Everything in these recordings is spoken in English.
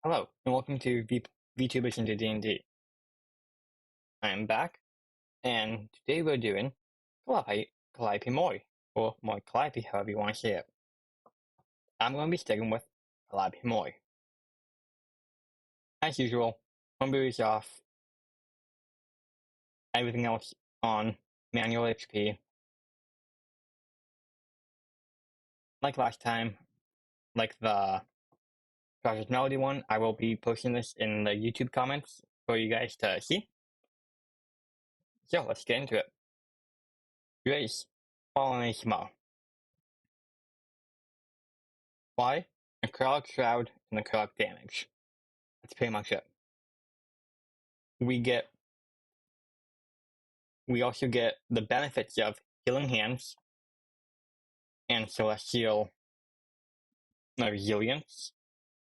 Hello, and welcome to VTubers into D&D. I am back, and today we're doing Calliope Mori, or Mori Calliope, however you want to say it. I'm going to be sticking with Calliope Mori. As usual, Homebrew is off, everything else on manual HP. Like last time, like the Project Melody one, I will be posting this in the YouTube comments for you guys to see. So let's get into it. Race, Fallen Small. Why? Acrylic Shroud and acrylic damage. That's pretty much it. We also get the benefits of Healing Hands and Celestial Resilience,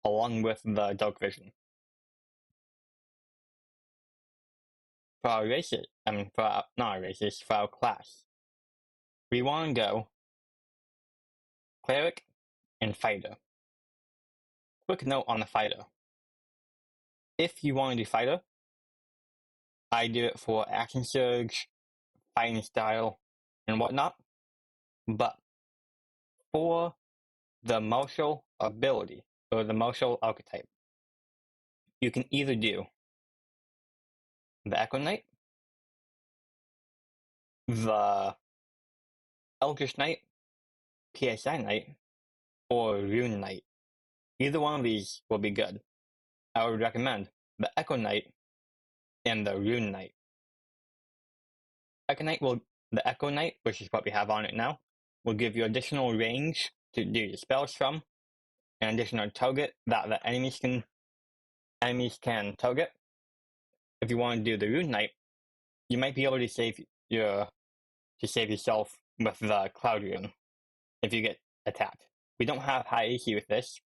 along with the Dark Vision. For our races, for our class, we want to go Cleric and Fighter. Quick note on the Fighter. If you want to do Fighter, I do it for Action Surge, Fighting Style, and whatnot. But for the martial ability, or the martial archetype, you can either do the Echo Knight, the Eldritch Knight, PSI Knight, or Rune Knight. Either one of these will be good. I would recommend the Echo Knight and the Rune Knight. The Echo Knight, which is what we have on it now, will give you additional range to do your spells from, an additional target that the enemies can target. If you want to do the Rune Knight, you might be able to save yourself with the Cloud Rune if you get attacked. We don't have high AC with this,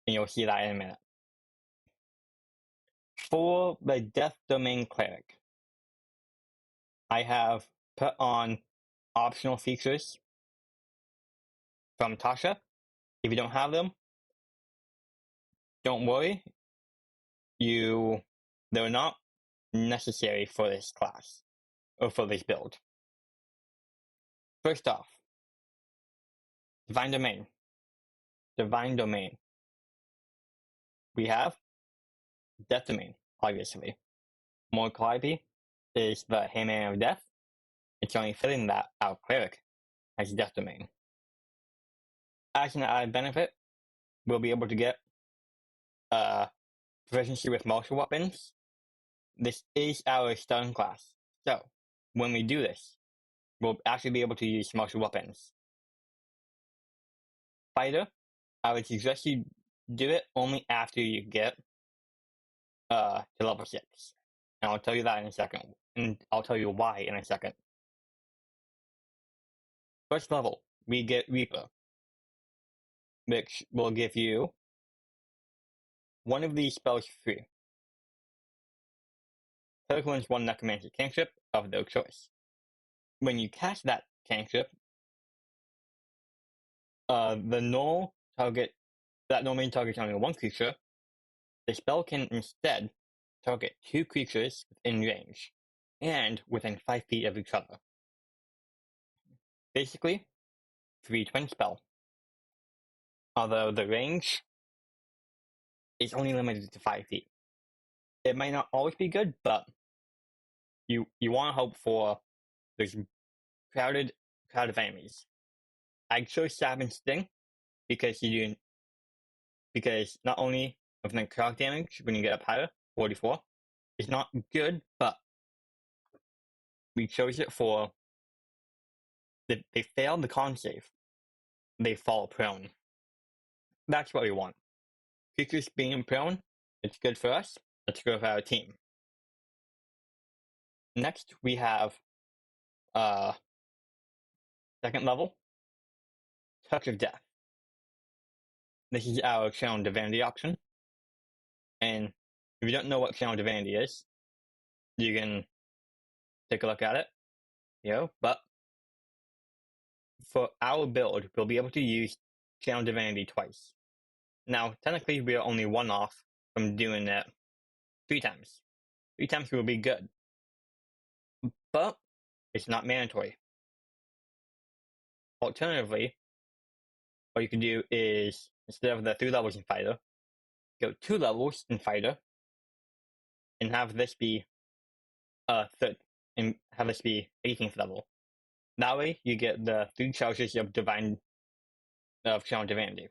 and you'll see that in a minute. For the Death Domain Cleric, I have put on optional features from Tasha. If you don't have them, don't worry. They're not necessary for this class, or for this build. First off, Divine Domain. We have Death Domain, obviously. Mori Calliope is the Handmaiden of Death. It's only fitting that our Cleric has Death Domain. As an added benefit, we'll be able to get proficiency with martial weapons. This is our starting class, so when we do this, we'll actually be able to use martial weapons. Fighter, I would suggest you do it only after you get to level 6. And I'll tell you that in a second. And I'll tell you why in a second. First level, we get Reaper, which will give you one of these spells free. Cleric learns one Necromancy cantrip of their choice. When you cast that cantrip, that normally targets only one creature. The spell can instead target 2 creatures within range, and within 5 feet of each other. Basically, 3 twin spell. Although the range is only limited to 5 feet. It might not always be good, but you want to hope for there's crowd of enemies. I chose Stab and Sting because not only with necrotic damage when you get up higher, 44, it's not good, but we chose it for they failed the con save. They fall prone. That's what we want. Creatures being prone, it's good for us, it's good for our team. Next, we have second level, Touch of Death. This is our Channel Divinity option. And if you don't know what Channel Divinity is, you can take a look at it. But for our build, we'll be able to use Channel Divinity twice. Now, technically, we are only one off from doing it 3 times. 3 times will be good. But it's not mandatory. Alternatively, what you can do is, instead of the 3 levels in Fighter, go 2 levels in Fighter, and have this be third, and have this be 18th level. That way, you get the 3 charges of Channel Divinity.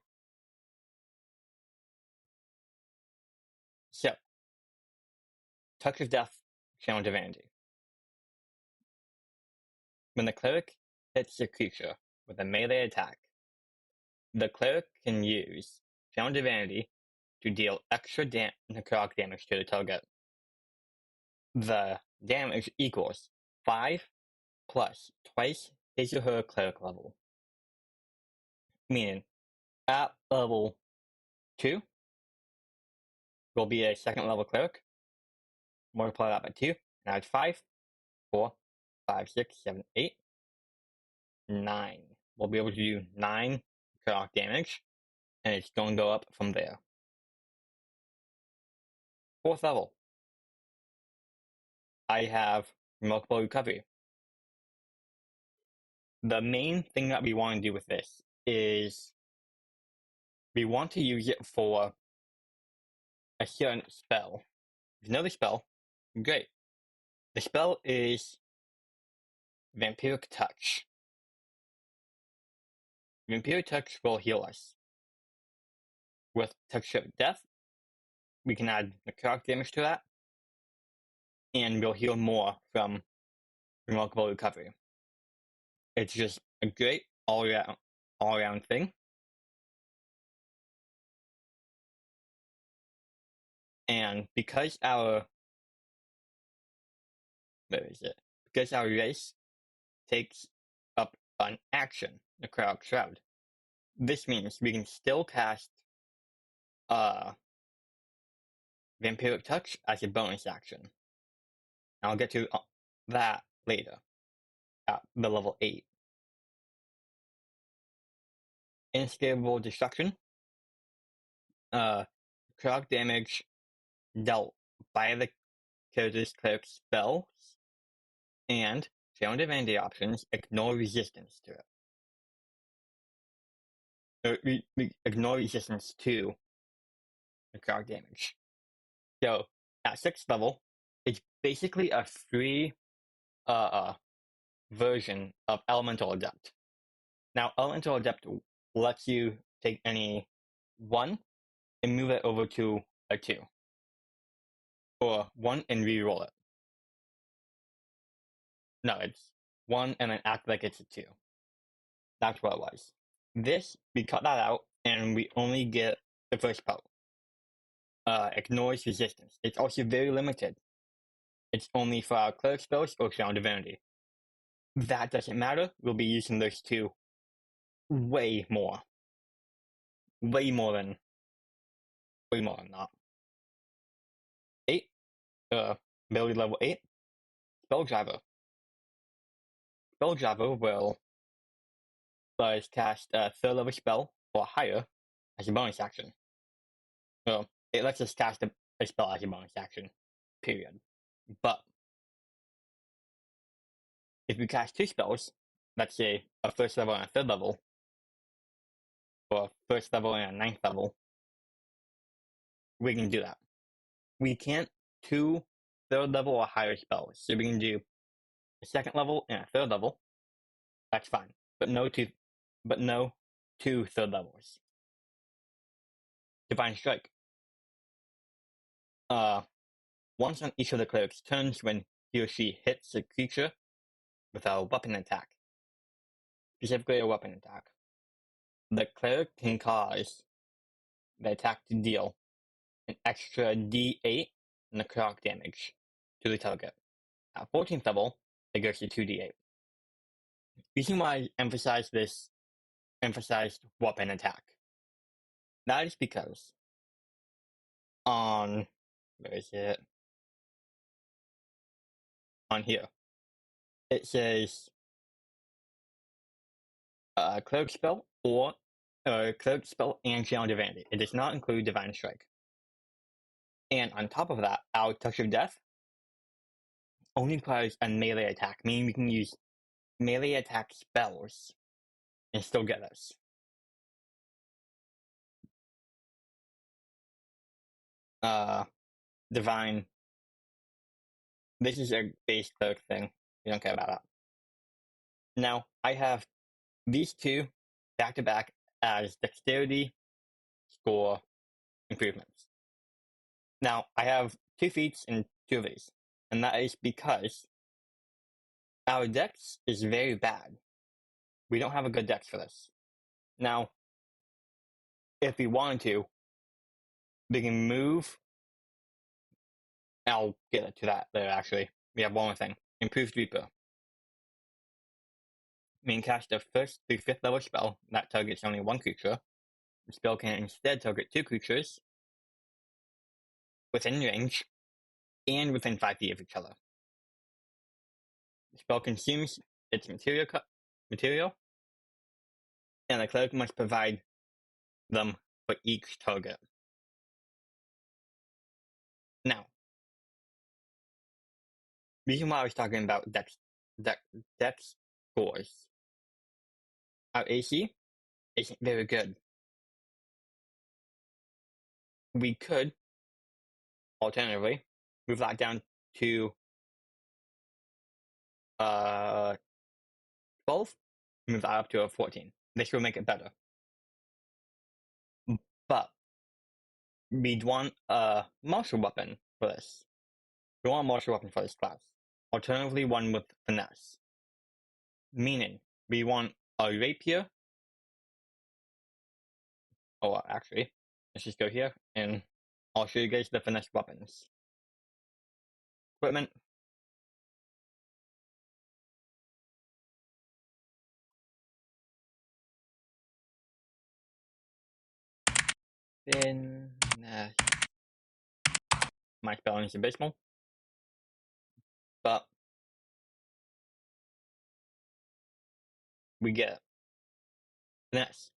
So, Touch of Death, Channel Divinity. When the cleric hits a creature with a melee attack, the cleric can use Channel Divinity to deal extra necrotic damage to the target. The damage equals 5 plus twice his or her cleric level. Meaning, at level 2, will be a 2nd level cleric. Multiply that by 2, and add 5, 4, 5, 6, 7, 8, 9. We'll be able to do 9 necrotic damage, and it's going to go up from there. 4th level, I have Remarkable Recovery. The main thing that we want to do with this is we want to use it for a certain spell. If you know the spell, great. The spell is Vampiric Touch. Vampiric Touch will heal us. With Touch of Death, we can add necrotic damage to that, and we'll heal more from Remarkable Recovery. It's just a great all-around thing. And because our race takes up an action, Necrotic Shroud, this means we can still cast Vampiric Touch as a bonus action. I'll get to that later, at the level 8. Inescapable Destruction. Necrotic damage dealt by the character's cleric spells and Channel Divinity options ignore resistance to it. Ignore resistance to necrotic damage. So, at 6th level, it's basically a free version of Elemental Adept. Now, Elemental Adept lets you take any 1 and move it over to a 2. Or 1 and re-roll it. No, it's 1 and then act like it's a 2. That's what it was. This, we cut that out, and we only get the first part. Ignores resistance. It's also very limited. It's only for our cleric spells or Channel Divinity. That doesn't matter. We'll be using those 2 way more. Way more than that. 8, ability level 8, Spelldriver. Spelldriver will cast a 3rd level spell or higher as a bonus action. So it lets us cast a spell as a bonus action, period. But if we cast 2 spells, let's say a 1st level and a 3rd level, or a 1st level and a 9th level, we can do that. We can't 2 3rd level or higher spells, so we can do a 2nd level and a 3rd level. That's fine, but no 2 3rd levels. Divine Strike. Once on each of the cleric's turns when he or she hits a creature with a weapon attack, specifically a weapon attack, the cleric can cause the attack to deal an extra D8 necrotic damage to the target. At 14th level, it goes to 2D8. The reason why I emphasized weapon attack, that is because on, where is it? On here, it says cleric spell or cleric spell and Channel Divinity. It does not include Divine Strike. And on top of that, our Touch of Death only requires a melee attack, meaning we can use melee attack spells and still get this. Divine. This is a base cleric thing. We don't care about that. Now, I have these two back to back as dexterity score improvements. Now, I have 2 feats in 2 of these, and that is because our dex is very bad. We don't have a good dex for this. Now, if we wanted to, we can move. I'll get to that later, actually. We have one more thing. Improved Reaper. We can cast a 1st through 5th level spell that targets only 1 creature. The spell can instead target 2 creatures within range and within 5 feet of each other. The spell consumes its material, and the cleric must provide them for each target. Now, the reason why I was talking about dex scores, our AC isn't very good. We could, alternatively, move that down to 12, move that up to a 14. This will make it better. But we'd want a martial weapon for this. We want a martial weapon for this class. Alternatively, one with finesse. Meaning, we want a rapier. Oh, actually, let's just go here and I'll show you guys the finesse weapons. Equipment. Finesse. My spelling is abysmal. But we get finesse.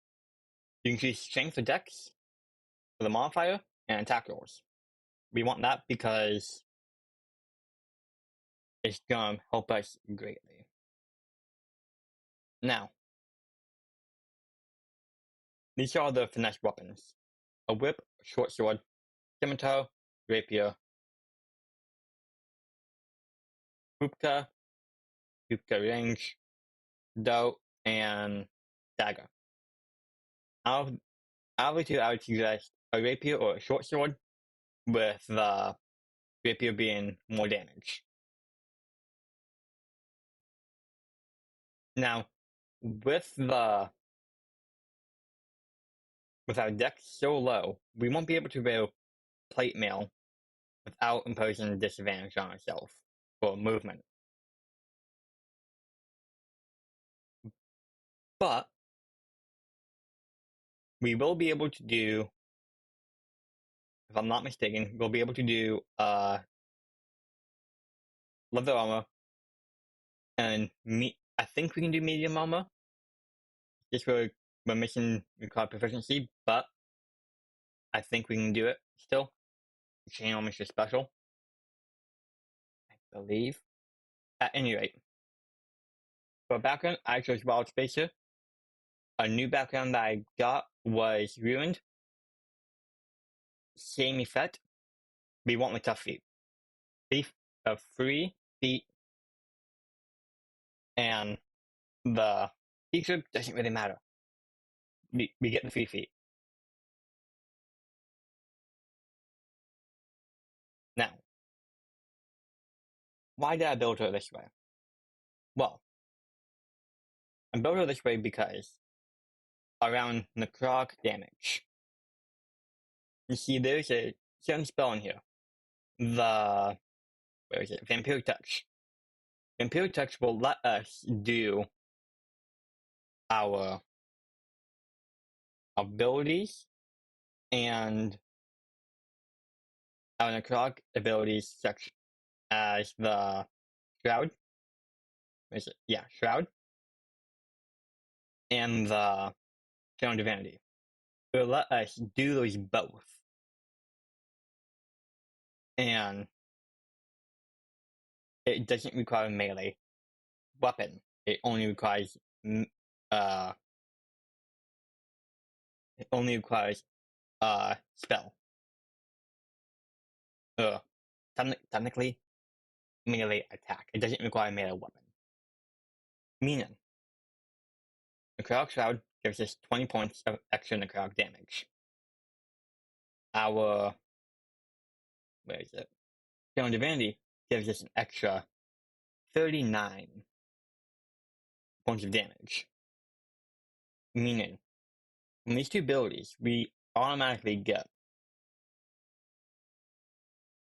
You increase strength or dex for the modifier and attack rolls. We want that because it's gonna help us greatly. Now, these are the finesse weapons. A whip, short sword, scimitar, rapier, hoopka range, dart, and dagger. Out of the two, I would suggest a rapier or a short sword, with the rapier being more damage. Now, with our dex so low, we won't be able to roll plate mail without imposing a disadvantage on ourselves for movement. But we will be able to do, if I'm not mistaken, we'll be able to do leather armor, and I think we can do medium armor. Just we're missing required proficiency, but I think we can do it still. Chain armor is special, I believe. At any rate, for background, I chose Wild Spacer. A new background that I got was Ruined. Same effect. We want the tough feet. 3 feet, and the feature doesn't really matter. We get the 3 feet. Now, why did I build her this way? Well, I built her this way because around necrotic damage. You see, there's a certain spell in here. Where is it? Vampiric Touch. Vampiric Touch will let us do our abilities and our necrotic abilities, such as the Shroud. Where is it? Yeah, Shroud. And the Stone Divinity. It will let us do those both. and it doesn't require a melee weapon. It only requires uh spell. Uh, technically melee attack. It doesn't require a melee weapon. Meaning, Necrotic Shroud gives us 20 points of extra necrotic damage. Where is it? Stone Divinity gives us an extra 39 points of damage. Meaning, from these two abilities, we automatically get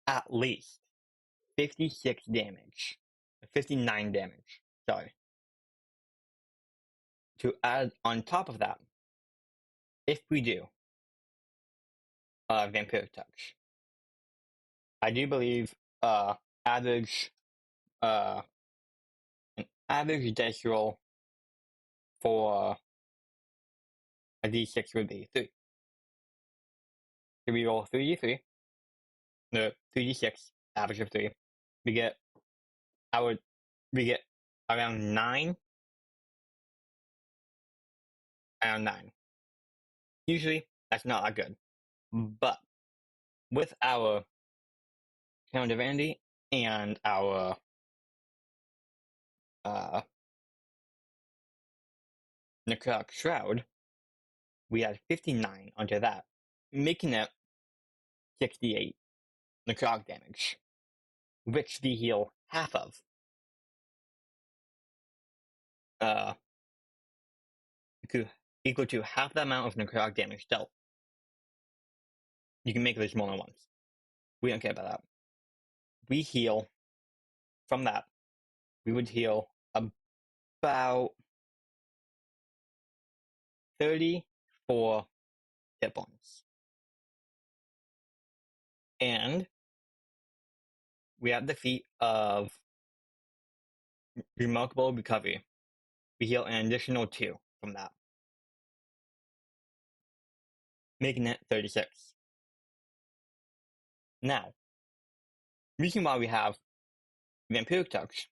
at least 56 damage. 59 damage. Sorry. To add on top of that, if we do Vampiric Touch, I do believe average an average dice roll for a d6 would be 3. So we roll 3d3, the 3d6, average of 3. We get around 9. Around 9. Usually, that's not that good. But with our Crown Divinity and our Necrotic Shroud, we add 59 onto that, making it 68 necrotic damage, which we heal half of. Equal to half the amount of necrotic damage dealt. You can make this more than once. We don't care about that. We heal from that. We would heal about 34 hit points. And we have the feat of Remarkable Recovery. We heal an additional 2 from that, making it 36. Now, reason why we have Vampiric Touch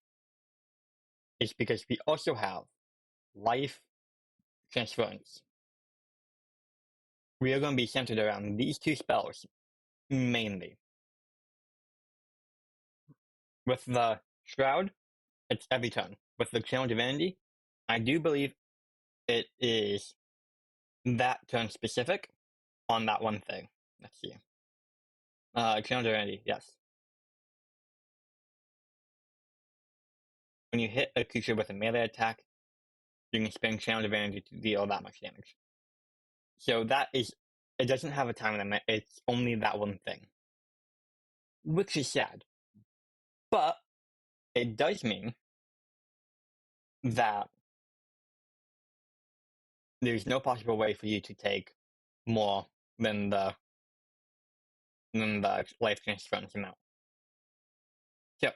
is because we also have Life Transference. We are going to be centered around these two spells, mainly. With the Shroud, it's every turn. With the Channel Divinity, I do believe it is that turn specific on that one thing. Let's see. Channel Divinity, yes. When you hit a creature with a melee attack, you can spend Channel Divinity to deal that much damage. So that is, it doesn't have a time limit, it's only that one thing. Which is sad. But it does mean that there's no possible way for you to take more than the life transference amount. So,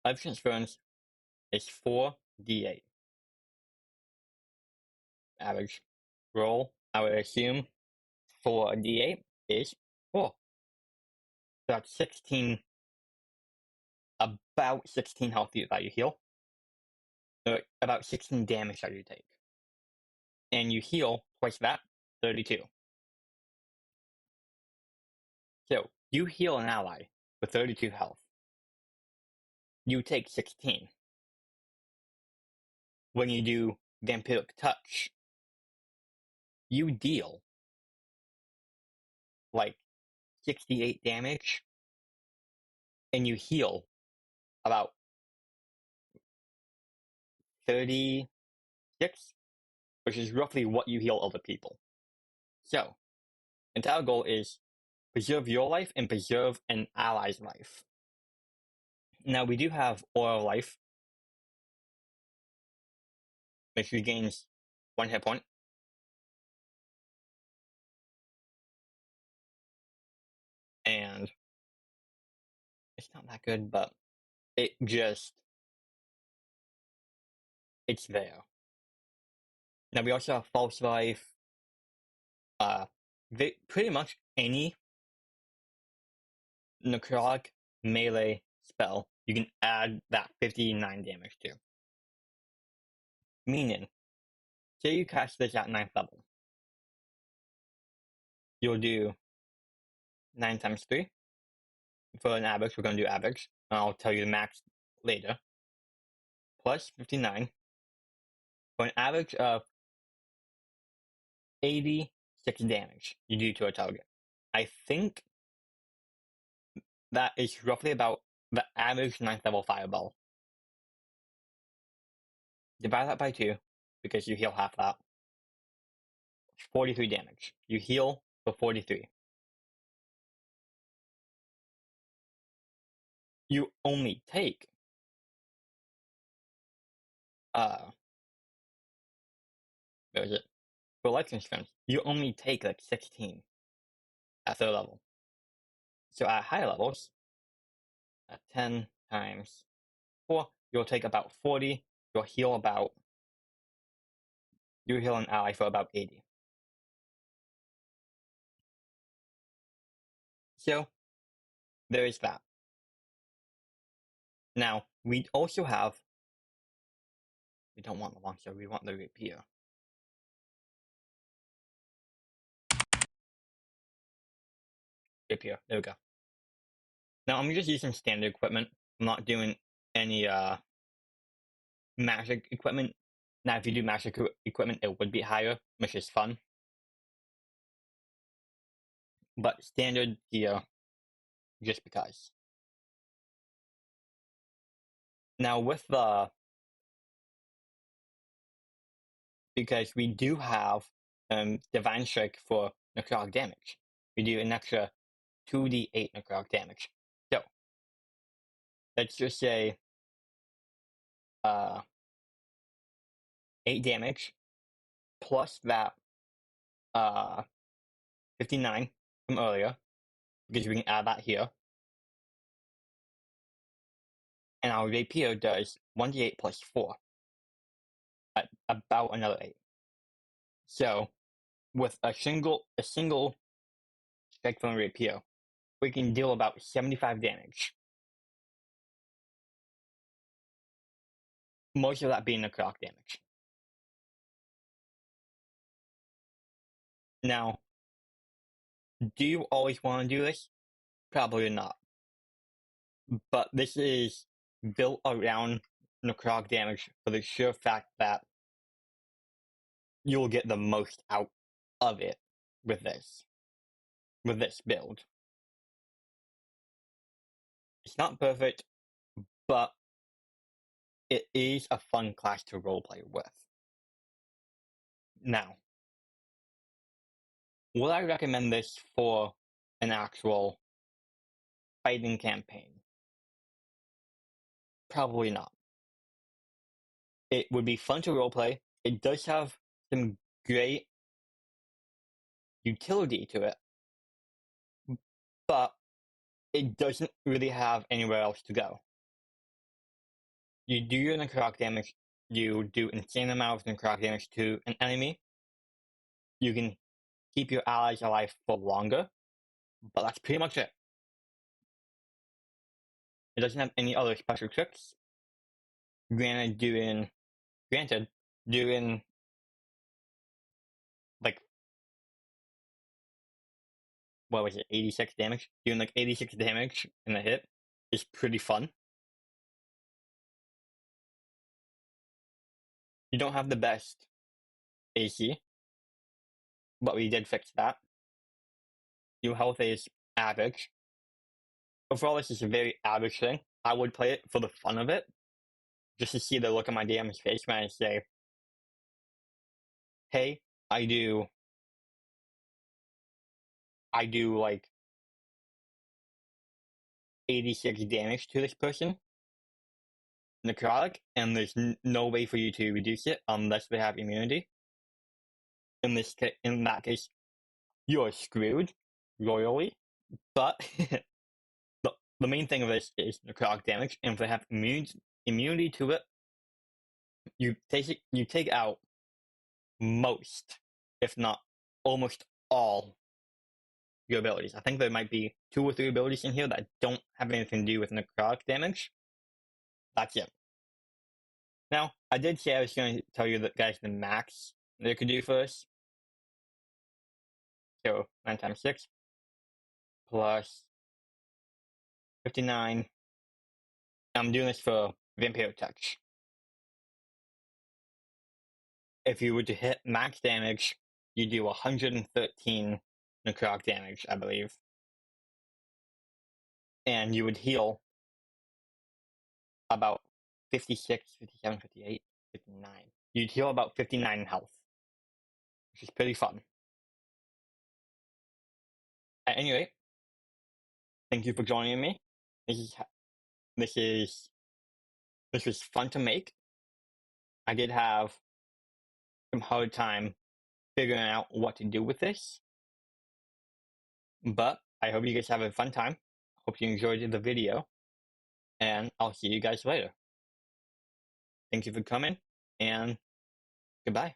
life transference is 4d8. Average roll, I would assume, for a d8 is 4. That's 16, about 16 health that you heal. About 16 damage that you take. And you heal twice that, 32. So, you heal an ally with 32 health. You take 16. When you do Vampiric Touch, you deal like 68 damage, and you heal about 36, which is roughly what you heal other people. So, the entire goal is preserve your life and preserve an ally's life. Now, we do have Aura Life, which regains 1 hit point. And it's not that good, but it's there. Now, we also have False Life. Pretty much any necrotic melee spell you can add that 59 damage to. Meaning, say you cast this at 9th level. You'll do 9 times 3. For an average, we're going to do average. And I'll tell you the max later. Plus 59. For an average of 86 damage you do to a target. I think that is roughly about the average 9th level fireball. Divide that by 2, because you heal half that. 43 damage. You heal for 43. You only take where is it? For life constraints, you only take like 16 at 3rd level. So at higher levels, at 10 times 4, you'll take about 40. You'll heal an ally for about 80. So there is that. Now, we also have, we don't want the longsword, we want the rapier. Rapier, there we go. Now I'm just using standard equipment. I'm not doing any magic equipment. Now if you do magic equipment, it would be higher, which is fun. But standard here, just because. Now with because we do have Divine Strike for necrotic damage. We do an extra 2d8 necrotic damage. So, let's just say 8 damage plus that 59 from earlier, because we can add that here. And our rapier does 1d8 plus 4, at about another 8. So, with a single strike from a rapier, we can deal about 75 damage. Most of that being necrotic damage. Now, do you always want to do this? Probably not. But this is built around necrotic damage for the sheer fact that you'll get the most out of it with this build. It's not perfect, but it is a fun class to roleplay with. Now, would I recommend this for an actual fighting campaign? Probably not. It would be fun to roleplay. It does have some great utility to it, but it doesn't really have anywhere else to go. You do your necrotic damage, you do insane amounts of necrotic damage to an enemy. You can keep your allies alive for longer, but that's pretty much it. It doesn't have any other special tricks. Granted, doing like, what was it, 86 damage? Doing like 86 damage in a hit is pretty fun. You don't have the best AC, but we did fix that. Your health is average. Overall, this is a very average thing. I would play it for the fun of it, just to see the look on my DM's face when I say, hey, I do like 86 damage to this person, necrotic, and there's no way for you to reduce it unless they have immunity. In that case, you're screwed royally. But the main thing of this is necrotic damage, and if they have immunity to it, you take out most, if not almost all, your abilities. I think there might be 2 or 3 abilities in here that don't have anything to do with necrotic damage. That's it. Now, I did say I was going to tell you that guys the max they could do first. So 9 times 6 plus 59. I'm doing this for Vampire Touch. If you were to hit max damage, you do 113 necrotic damage, I believe. And you would heal about 56, 57, 58, 59. You'd heal about 59 in health, which is pretty fun. At any rate, thank you for joining me. This was fun to make. I did have some hard time figuring out what to do with this, but I hope you guys have a fun time. Hope you enjoyed the video, and I'll see you guys later. Thank you for coming, and goodbye.